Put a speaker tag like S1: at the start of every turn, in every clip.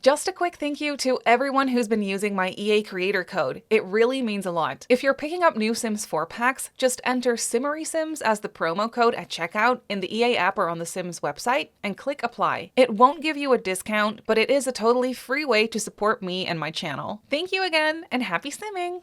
S1: Just a quick thank you to everyone who's been using my EA creator code. It really means a lot. If you're picking up new Sims 4 packs, just enter Simmary Sims as the promo code at checkout in the EA app or on the Sims website and click apply. It won't give you a discount, but it is a totally free way to support me and my channel. Thank you again and happy simming!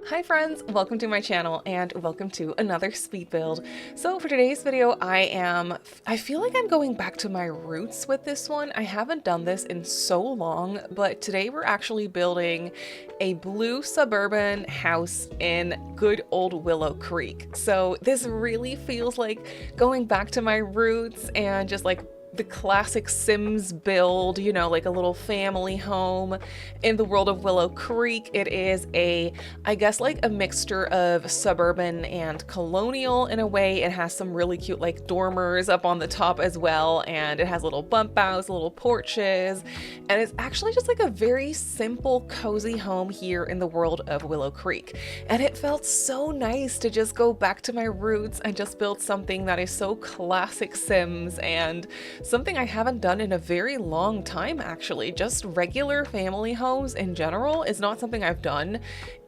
S1: Hi friends, welcome to my channel and welcome to another speed build. So for today's video, I feel like I'm going back to my roots with this one. I haven't done this in so long, but today we're actually building a blue suburban house in good old Willow Creek. So this really feels like going back to my roots and just like the classic Sims build, you know, like a little family home in the world of Willow Creek. It is I guess like a mixture of suburban and colonial in a way. It has some really cute like dormers up on the top as well, and it has little bump outs, little porches, and it's actually just like a very simple, cozy home here in the world of Willow Creek. And it felt so nice to just go back to my roots and just build something that is so classic Sims and something I haven't done in a very long time, actually. Just regular family homes in general is not something I've done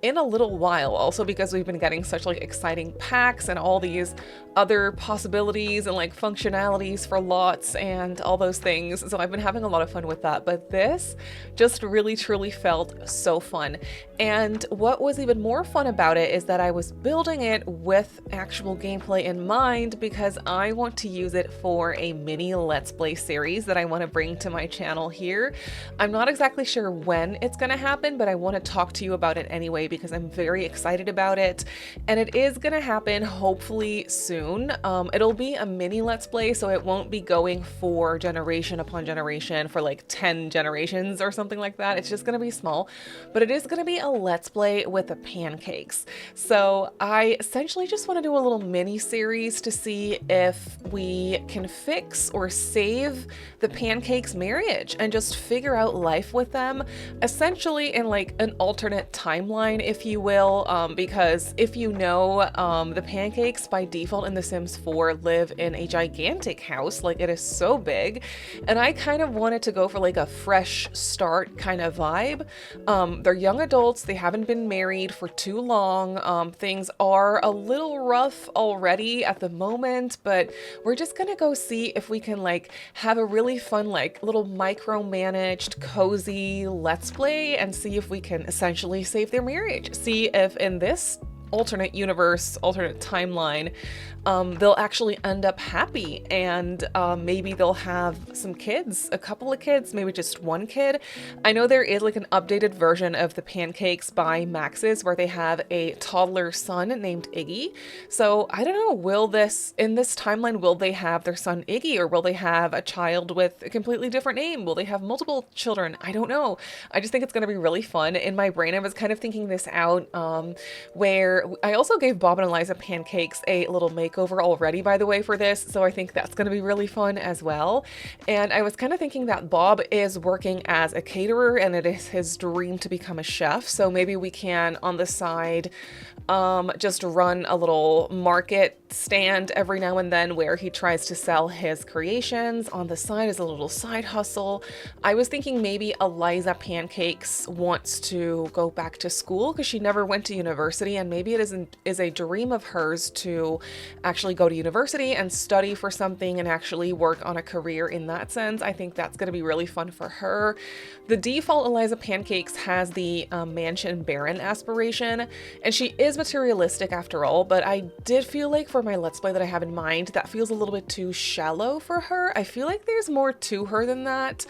S1: in a little while, also because we've been getting such like exciting packs and all these other possibilities and like functionalities for lots and all those things. So I've been having a lot of fun with that, but this just really truly felt so fun. And what was even more fun about it is that I was building it with actual gameplay in mind, because I want to use it for a mini Let's Play series that I want to bring to my channel here. I'm not exactly sure when it's going to happen, but I want to talk to you about it anyway because I'm very excited about it, and it is gonna happen hopefully soon. It'll be a mini Let's Play, so it won't be going for generation upon generation for like 10 generations or something like that. It's just gonna be small, but it is gonna be a Let's Play with the Pancakes. So I essentially just want to do a little mini series to see if we can fix or save the Pancakes marriage and just figure out life with them, essentially in like an alternate timeline, if you will, because if you know, the Pancakes by default in The Sims 4 live in a gigantic house. Like, it is so big, and I kind of wanted to go for like a fresh start kind of vibe. They're young adults, they haven't been married for too long, things are a little rough already at the moment, but we're just gonna go see if we can like have a really fun like little micromanaged cozy Let's Play and see if we can essentially save their marriage. See if in this alternate universe, alternate timeline, they'll actually end up happy, and maybe they'll have some kids, a couple of kids, maybe just one kid. I know there is like an updated version of the Pancakes by Max's where they have a toddler son named Iggy. So I don't know, in this timeline, will they have their son Iggy, or will they have a child with a completely different name? Will they have multiple children? I don't know. I just think it's going to be really fun. In my brain, I was kind of thinking this out, where I also gave Bob and Eliza Pancakes a little makeover already, by the way, for this, so I think that's going to be really fun as well. And I was kind of thinking that Bob is working as a caterer and it is his dream to become a chef, so maybe we can on the side just run a little market stand every now and then where he tries to sell his creations on the side as a little side hustle. I was thinking maybe Eliza Pancakes wants to go back to school because she never went to university, and maybe it is a dream of hers to actually go to university and study for something and actually work on a career in that sense. I think that's going to be really fun for her. The default Eliza Pancakes has the mansion baron aspiration, and she is materialistic after all, but I did feel like for my Let's Play that I have in mind, that feels a little bit too shallow for her. I feel like there's more to her than that.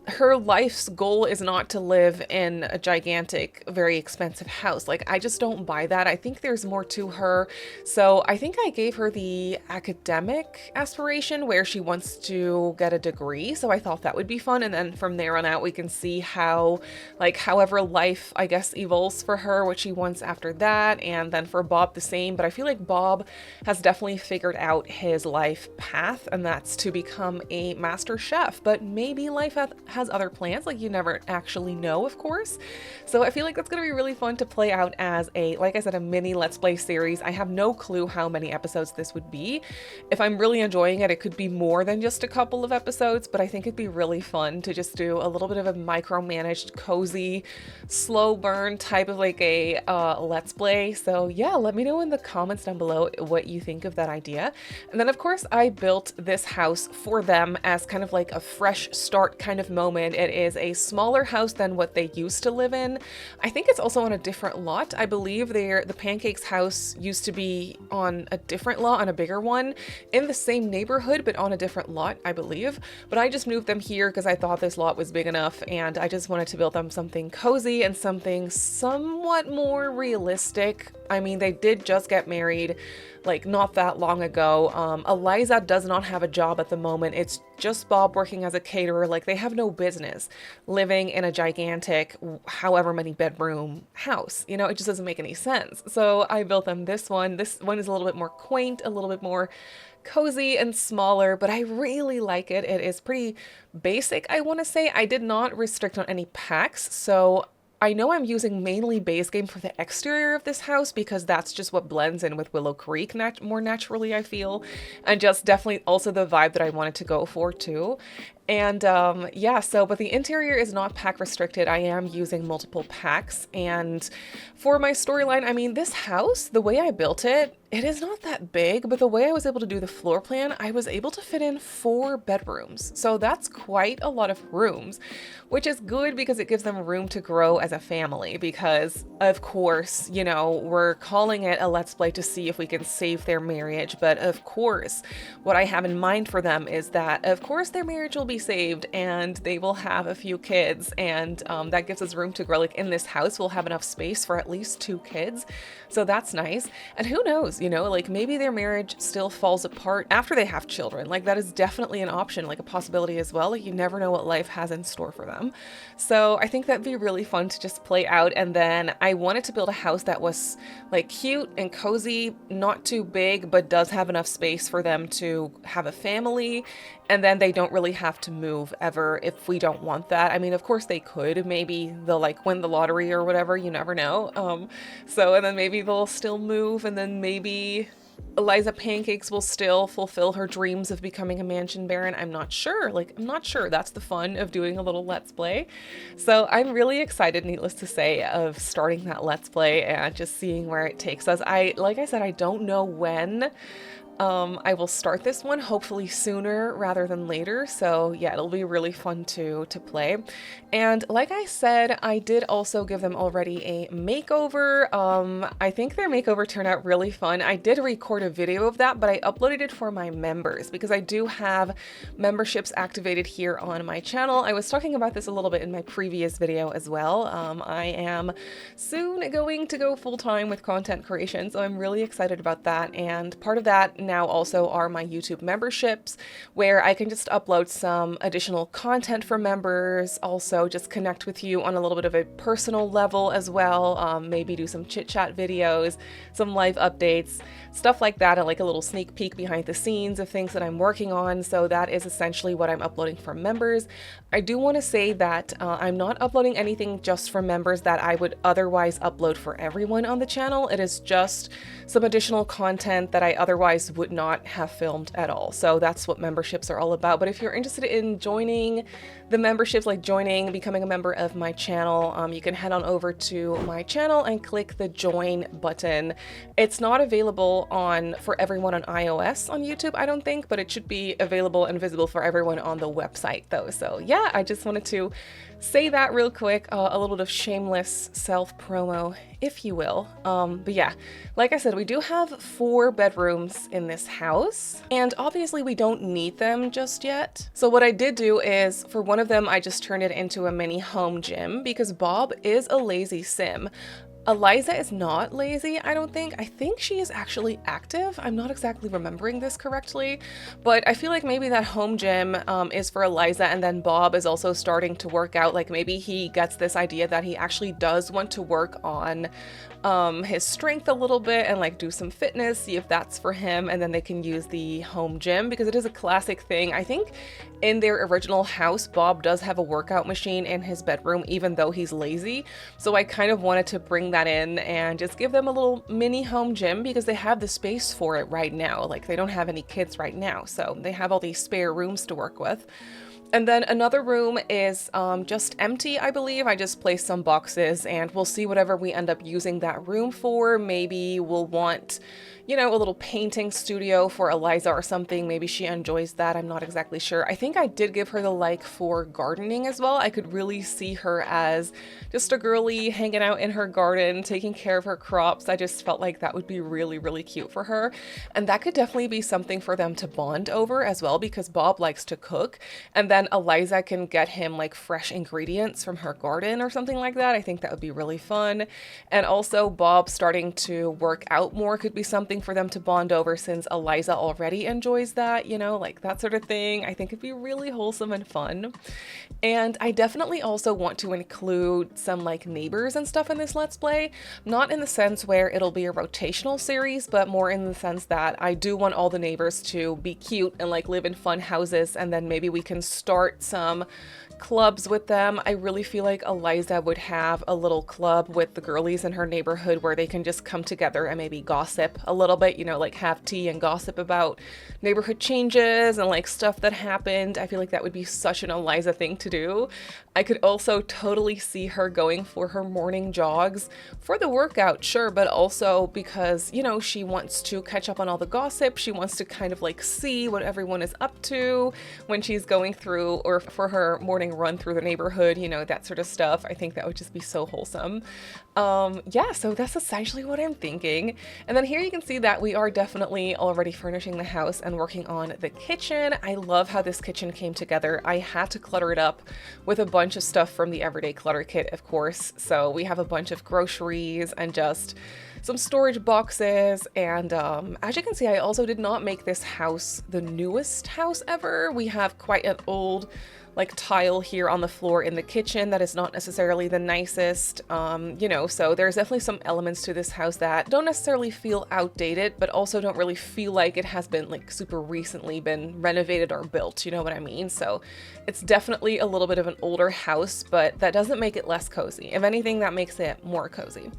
S1: her life's goal is not to live in a gigantic, very expensive house. Like, I just don't buy that. I think there's more to her. So I think I gave her the academic aspiration where she wants to get a degree. So I thought that would be fun. And then from there on out, we can see how, like, however life, I guess, evolves for her, what she wants after that. And then for Bob, the same. But I feel like Bob has definitely figured out his life path, and that's to become a master chef. But maybe life has other plans. Like, you never actually know, of course. So I feel like that's going to be really fun to play out as a, like I said, a mini Let's Play series. I have no clue how many episodes this would be. If I'm really enjoying it, it could be more than just a couple of episodes, but I think it'd be really fun to just do a little bit of a micromanaged, cozy, slow burn type of like a Let's Play. So yeah, let me know in the comments down below what you think of that idea. And then of course I built this house for them as kind of like a fresh start kind of moment. It is a smaller house than what they used to live in. I think it's also on a different lot. I believe the Pancakes house used to be on a different lot, on a bigger one, in the same neighborhood, but on a different lot, I believe. But I just moved them here because I thought this lot was big enough, and I just wanted to build them something cozy and something somewhat more realistic. I mean, they did just get married like not that long ago. Eliza does not have a job at the moment. It's just Bob working as a caterer. Like, they have no business living in a gigantic, however many bedroom house. You know, it just doesn't make any sense. So I built them this one. This one is a little bit more quaint, a little bit more cozy and smaller, but I really like it. It is pretty basic, I want to say. I did not restrict on any packs, so I know I'm using mainly base game for the exterior of this house because that's just what blends in with Willow Creek more naturally, I feel, and just definitely also the vibe that I wanted to go for too. And yeah, so, but the interior is not pack restricted. I am using multiple packs. And for my storyline, I mean, this house, the way I built it, it is not that big, but the way I was able to do the floor plan, I was able to fit in 4 bedrooms. So that's quite a lot of rooms, which is good because it gives them room to grow as a family. Because of course, you know, we're calling it a Let's Play to see if we can save their marriage. But of course, what I have in mind for them is that, of course, their marriage will be saved and they will have a few kids, and that gives us room to grow. Like, in this house we'll have enough space for at least 2 kids, so that's nice. And who knows, you know, like maybe their marriage still falls apart after they have children. Like, that is definitely an option, like a possibility as well. Like, you never know what life has in store for them. So I think that'd be really fun to just play out. And then I wanted to build a house that was like cute and cozy, not too big, but does have enough space for them to have a family, and then they don't really have to move ever if we don't want that. I mean, of course they could. Maybe they'll like win the lottery or whatever, you never know. So, and then maybe they'll still move, and then maybe Eliza Pancakes will still fulfill her dreams of becoming a mansion baron. I'm not sure. Like, I'm not sure. That's the fun of doing a little Let's Play. So I'm really excited, needless to say, of starting that Let's Play and just seeing where it takes us. Like I said, I don't know when I will start this one, hopefully sooner rather than later. So yeah, it'll be really fun to play. And like I said, I did also give them already a makeover. I think their makeover turned out really fun. I did record a video of that, but I uploaded it for my members because I do have memberships activated here on my channel. I was talking about this a little bit in my previous video as well. I am soon going to go full-time with content creation, so I'm really excited about that. And part of that now also are my YouTube memberships, where I can just upload some additional content for members, also just connect with you on a little bit of a personal level as well, maybe do some chit chat videos, some live updates, stuff like that, and like a little sneak peek behind the scenes of things that I'm working on. So that is essentially what I'm uploading for members. I do want to say that I'm not uploading anything just for members that I would otherwise upload for everyone on the channel. It is just some additional content that I otherwise would not have filmed at all. So that's what memberships are all about. But if you're interested in joining the memberships, like becoming a member of my channel, you can head on over to my channel and click the join button. It's not available for everyone on iOS on YouTube, I don't think, but it should be available and visible for everyone on the website though. So yeah, I just wanted to say that real quick, a little bit of shameless self-promo, if you will. But yeah, like I said, we do have 4 bedrooms in this house, and obviously we don't need them just yet. So what I did do is, for one of them, I just turned it into a mini home gym because Bob is a lazy sim. Eliza is not lazy, I don't think. I think she is actually active. I'm not exactly remembering this correctly, but I feel like maybe that home gym is for Eliza, and then Bob is also starting to work out. Like maybe he gets this idea that he actually does want to work on his strength a little bit and like do some fitness, see if that's for him, and then they can use the home gym because it is a classic thing. I think in their original house, Bob does have a workout machine in his bedroom, even though he's lazy. So I kind of wanted to bring that in and just give them a little mini home gym because they have the space for it right now. Like they don't have any kids right now, so they have all these spare rooms to work with. And then another room is just empty, I believe. I just placed some boxes and we'll see whatever we end up using that room for. Maybe we'll want, you know, a little painting studio for Eliza or something. Maybe she enjoys that. I'm not exactly sure. I think I did give her the like for gardening as well. I could really see her as just a girly hanging out in her garden, taking care of her crops. I just felt like that would be really, really cute for her. And that could definitely be something for them to bond over as well because Bob likes to cook. And then Eliza can get him like fresh ingredients from her garden or something like that. I think that would be really fun. And also Bob starting to work out more could be something for them to bond over since Eliza already enjoys that, you know, like that sort of thing. I think it'd be really wholesome and fun. And I definitely also want to include some like neighbors and stuff in this Let's Play, not in the sense where it'll be a rotational series, but more in the sense that I do want all the neighbors to be cute and like live in fun houses, and then maybe we can start some clubs with them. I really feel like Eliza would have a little club with the girlies in her neighborhood where they can just come together and maybe gossip a little bit, you know, like have tea and gossip about neighborhood changes and like stuff that happened. I feel like that would be such an Eliza thing to do. I could also totally see her going for her morning jogs for the workout, sure, but also because, you know, she wants to catch up on all the gossip. She wants to kind of like see what everyone is up to when she's going through, or for her morning run through the neighborhood, you know, that sort of stuff. I think that would just be so wholesome. Yeah, so that's essentially what I'm thinking. And then here you can see that we are definitely already furnishing the house and working on the kitchen. I love how this kitchen came together. I had to clutter it up with a bunch of stuff from the Everyday Clutter Kit, of course. So we have a bunch of groceries and just some storage boxes. And as you can see, I also did not make this house the newest house ever. We have quite an old like tile here on the floor in the kitchen that is not necessarily the nicest, you know, so there's definitely some elements to this house that don't necessarily feel outdated, but also don't really feel like it has been like super recently been renovated or built, you know what I mean? So it's definitely a little bit of an older house, but that doesn't make it less cozy. If anything, that makes it more cozy.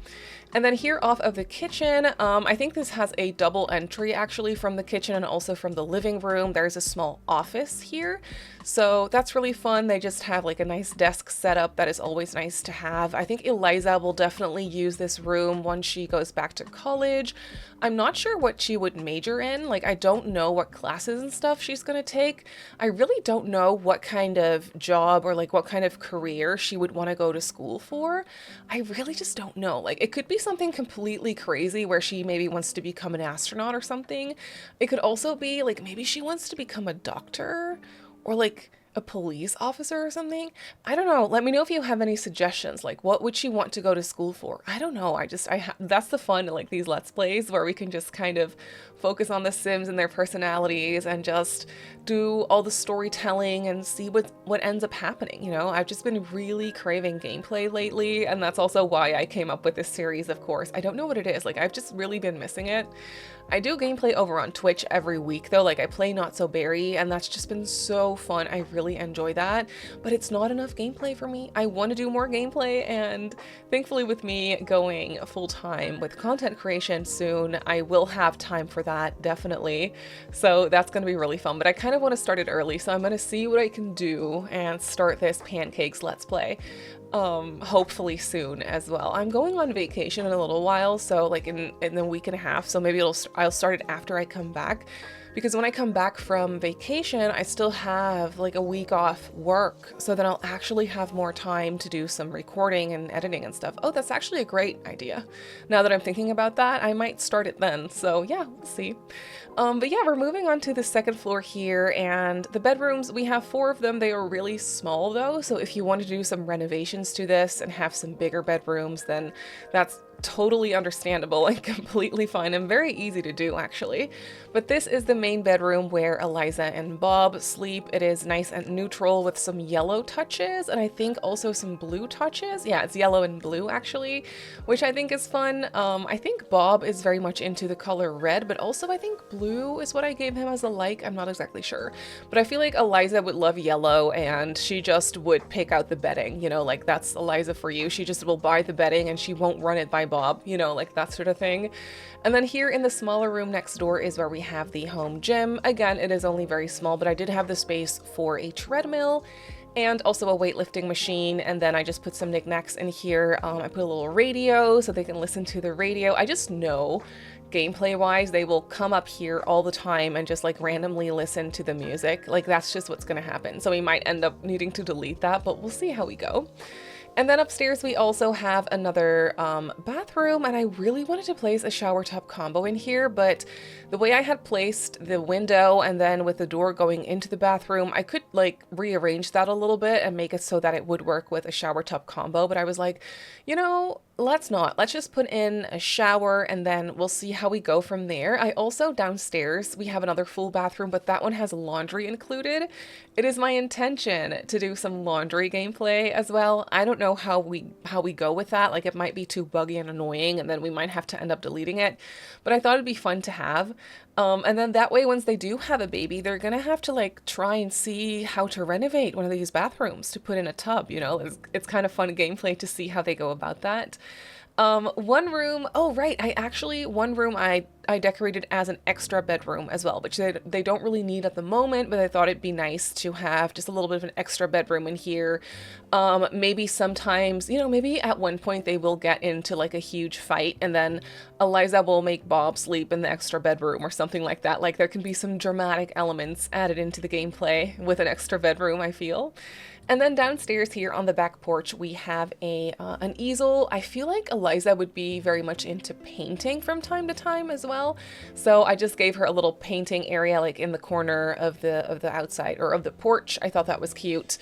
S1: And then here off of the kitchen, I think this has a double entry actually from the kitchen and also from the living room. There's a small office here. So that's really fun. They just have like a nice desk setup that is always nice to have. I think Eliza will definitely use this room once she goes back to college. I'm not sure what she would major in. Like, I don't know what classes and stuff she's gonna take. I really don't know what kind of job or like what kind of career she would want to go to school for. I really just don't know. Like, it could be something completely crazy where she maybe wants to become an astronaut or something. It could also be like maybe she wants to become a doctor or like a police officer or something. I don't know. Let me know if you have any suggestions. Like, what would she want to go to school for? I don't know. That's the fun of like these Let's Plays where we can just kind of focus on the Sims and their personalities and just do all the storytelling and see what ends up happening. You know, I've just been really craving gameplay lately, and that's also why I came up with this series, of course. I don't know what it is. Like, I've just really been missing it. I do gameplay over on Twitch every week though. Like, I play Not So Berry, and that's just been so fun. I really enjoy that, but it's not enough gameplay for me. I want to do more gameplay, and thankfully with me going full-time with content creation soon, I will have time for that, definitely. So that's going to be really fun, but I kind of want to start it early, so I'm going to see what I can do and start this Pancakes Let's Play. Hopefully soon as well. I'm going on vacation in a little while, so like in a week and a half, so maybe I'll start it after I come back, because when I come back from vacation, I still have like a week off work, so then I'll actually have more time to do some recording and editing and stuff. Oh, that's actually a great idea. Now that I'm thinking about that, I might start it then. So yeah, we'll see. But yeah, we're moving on to the second floor here, and the bedrooms, we have 4 of them. They are really small though, so if you want to do some renovations to this and have some bigger bedrooms, then that's totally understandable and completely fine and very easy to do actually. But this is the main bedroom where Eliza and Bob sleep. It is nice and neutral with some yellow touches and I think also some blue touches. Yeah, it's yellow and blue actually, which I think is fun. I think Bob is very much into the color red, but also I think blue is what I gave him as a like. I'm not exactly sure, but I feel like Eliza would love yellow and she just would pick out the bedding, you know, like that's Eliza for you. She just will buy the bedding and she won't run it by Bob, you know, like that sort of thing. And then here in the smaller room next door is where we have the home gym. Again, it is only very small, but I did have the space for a treadmill and also a weightlifting machine. And then I just put some knickknacks in here. I put a little radio so they can listen to the radio. I just know gameplay wise, they will come up here all the time and just like randomly listen to the music. Like that's just what's gonna happen. So we might end up needing to delete that, but we'll see how we go. And then upstairs we also have another bathroom, and I really wanted to place a shower tub combo in here, but the way I had placed the window and then with the door going into the bathroom, I could like rearrange that a little bit and make it so that it would work with a shower tub combo, but I was like, you know, let's not. Let's just put in a shower and then we'll see how we go from there. I also downstairs, we have another full bathroom, but that one has laundry included. It is my intention to do some laundry gameplay as well. I don't know how we go with that. Like it might be too buggy and annoying and then we might have to end up deleting it, but I thought it'd be fun to have. And then that way, once they do have a baby, they're gonna have to like try and see how to renovate one of these bathrooms to put in a tub, you know. It's kind of fun gameplay to see how they go about that. One room, oh right, one room I decorated as an extra bedroom as well, which they don't really need at the moment, but I thought it'd be nice to have just a little bit of an extra bedroom in here. Maybe sometimes, you know, maybe at one point they will get into like a huge fight and then Eliza will make Bob sleep in the extra bedroom or something like that. Like there can be some dramatic elements added into the gameplay with an extra bedroom, I feel. And then downstairs here on the back porch, we have an easel. I feel like Eliza would be very much into painting from time to time as well. So I just gave her a little painting area like in the corner of the outside or of the porch. I thought that was cute.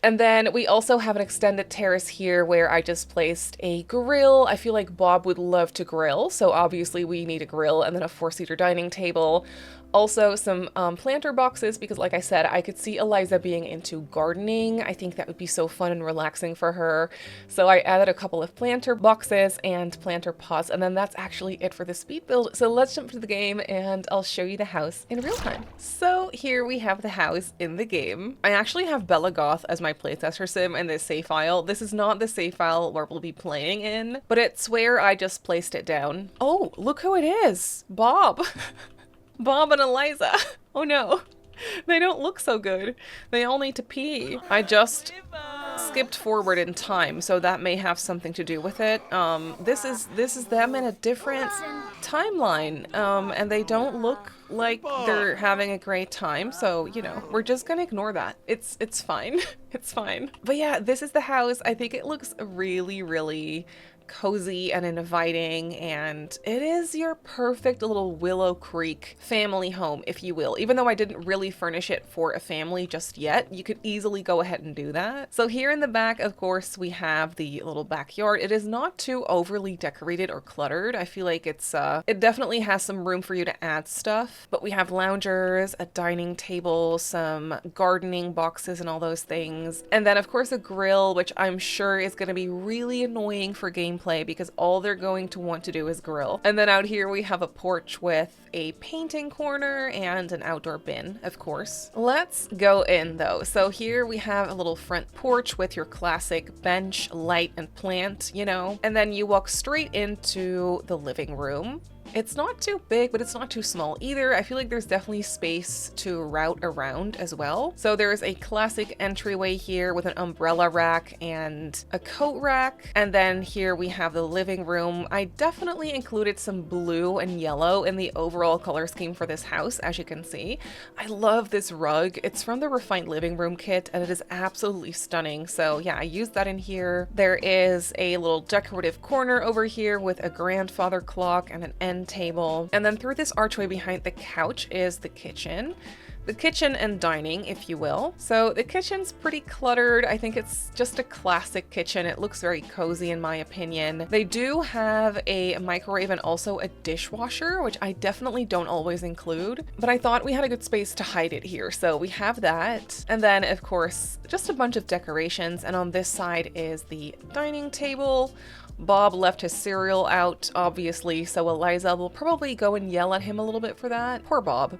S1: And then we also have an extended terrace here where I just placed a grill. I feel like Bob would love to grill, so obviously we need a grill, and then a 4-seater dining table. Also some planter boxes because like I said, I could see Eliza being into gardening. I think that would be so fun and relaxing for her. So I added a couple of planter boxes and planter pots, and then that's actually it for the speed build. So let's jump to the game and I'll show you the house in real time. So here we have the house in the game. I actually have Bella Goth as my playtester sim in this save file. This is not the save file where we'll be playing in, but it's where I just placed it down. Oh, look who it is, Bob. Bob and Eliza. Oh no, they don't look so good. They all need to pee. I just skipped forward in time, so that may have something to do with it. This is them in a different timeline, and they don't look like they're having a great time, so you know, we're just gonna ignore that. It's fine. It's fine. But yeah, this is the house. I think it looks really cozy and inviting, and it is your perfect little Willow Creek family home, if you will. Even though I didn't really furnish it for a family just yet, you could easily go ahead and do that. So here in the back, of course, we have the little backyard. It is not too overly decorated or cluttered. I feel like it's it definitely has some room for you to add stuff, but we have loungers, a dining table, some gardening boxes and all those things, and then of course a grill, which I'm sure is going to be really annoying for gameplay because all they're going to want to do is grill. And then out here we have a porch with a painting corner and an outdoor bin, of course. Let's go in though. So here we have a little front porch with your classic bench, light, and plant, you know, and then you walk straight into the living room. It's not too big, but it's not too small either. I feel like there's definitely space to route around as well. So there's a classic entryway here with an umbrella rack and a coat rack. And then here we have the living room. I definitely included some blue and yellow in the overall color scheme for this house, as you can see. I love this rug. It's from the Refined Living Room kit and it is absolutely stunning. So yeah, I used that in here. There is a little decorative corner over here with a grandfather clock and an end end table. And then through this archway behind the couch is the kitchen. The kitchen and dining, if you will. So the kitchen's pretty cluttered. I think it's just a classic kitchen. It looks very cozy in my opinion. They do have a microwave and also a dishwasher, which I definitely don't always include, but I thought we had a good space to hide it here. So we have that. And then of course, just a bunch of decorations. And on this side is the dining table. Bob left his cereal out, obviously, so Eliza will probably go and yell at him a little bit for that. Poor Bob.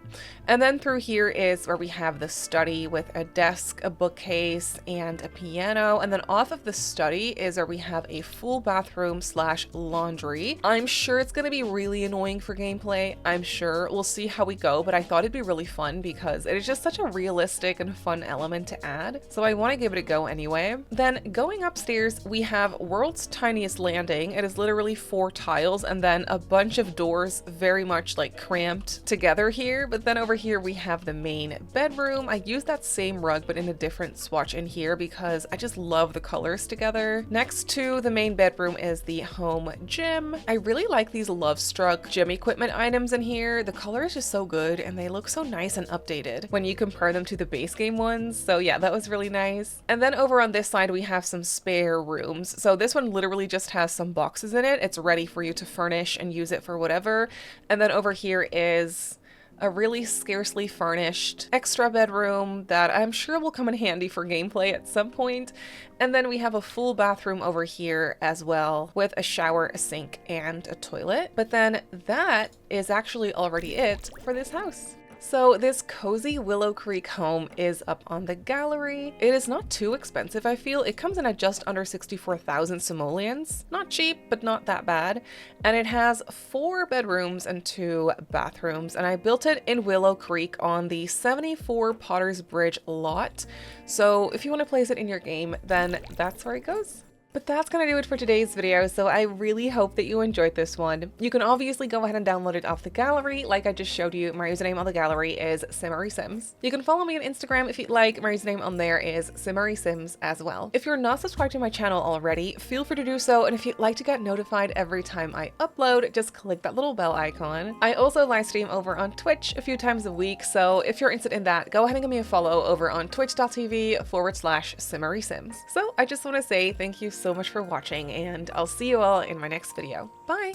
S1: And then through here is where we have the study with a desk, a bookcase, and a piano. And then off of the study is where we have a full bathroom / laundry. I'm sure it's going to be really annoying for gameplay. I'm sure. We'll see how we go, but I thought it'd be really fun because it is just such a realistic and fun element to add. So I want to give it a go anyway. Then going upstairs, we have world's tiniest landing. It is literally 4 tiles and then a bunch of doors very much like cramped together here. But then over here we have the main bedroom. I used that same rug but in a different swatch in here because I just love the colors together. Next to the main bedroom is the home gym. I really like these Love Struck gym equipment items in here. The color is just so good and they look so nice and updated when you compare them to the base game ones. So yeah, that was really nice. And then over on this side we have some spare rooms. So this one literally just has some boxes in it. It's ready for you to furnish and use it for whatever. And then over here is a really scarcely furnished extra bedroom that I'm sure will come in handy for gameplay at some point. And then we have a full bathroom over here as well with a shower, a sink, and a toilet. But then that is actually already it for this house. So this cozy Willow Creek home is up on the gallery. It is not too expensive, I feel. It comes in at just under 64,000 simoleons. Not cheap, but not that bad. And it has 4 bedrooms and 2 bathrooms. And I built it in Willow Creek on the 74 Potter's Bridge lot. So if you want to place it in your game, then that's where it goes. But that's gonna do it for today's video, so I really hope that you enjoyed this one. You can obviously go ahead and download it off the gallery, like I just showed you. My username on the gallery is Simmary Sims. You can follow me on Instagram if you'd like. My username on there is Simmary Sims as well. If you're not subscribed to my channel already, feel free to do so, and if you'd like to get notified every time I upload, just click that little bell icon. I also live stream over on Twitch a few times a week, so if you're interested in that, go ahead and give me a follow over on twitch.tv/Simmary Sims. So I just want to say thank you so much for watching, and I'll see you all in my next video. Bye!